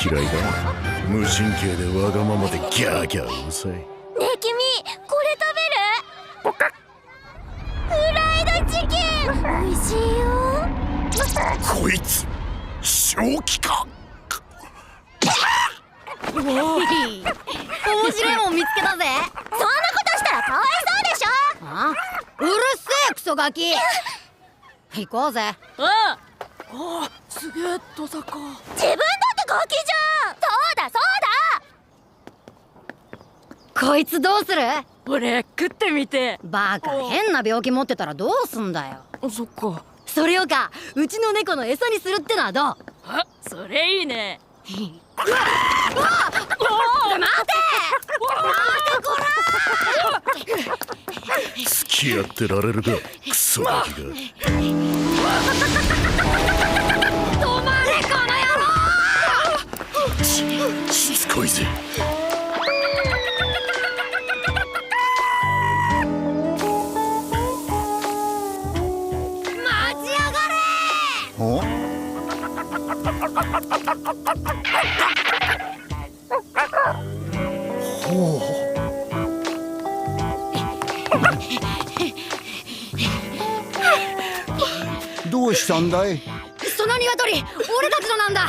嫌いだ。無神経でわがままでギャーギャーうるさい。ねえ君、これ食べる？フライドチキン美味しいよ。こいつ正気か。面白いもん見つけたぜ。そんなことしたらかわいそうでしょ。あ、うるせえクソガキ。行こうぜ。すげえトサカ。自分だってガキじゃん。そうだそうこいつどうする？俺食ってみて。バカ、変な病気持ってたらどうすんだよ。そっか。それよか、うちの猫の餌にするってのはどう？あ、それいいね。待て付き合ってられるかクソガキが。止まれこの野郎。しつこいぜ。待ちやがれ。おほう。どうしたんだい？その鶏、俺たちのなんだ。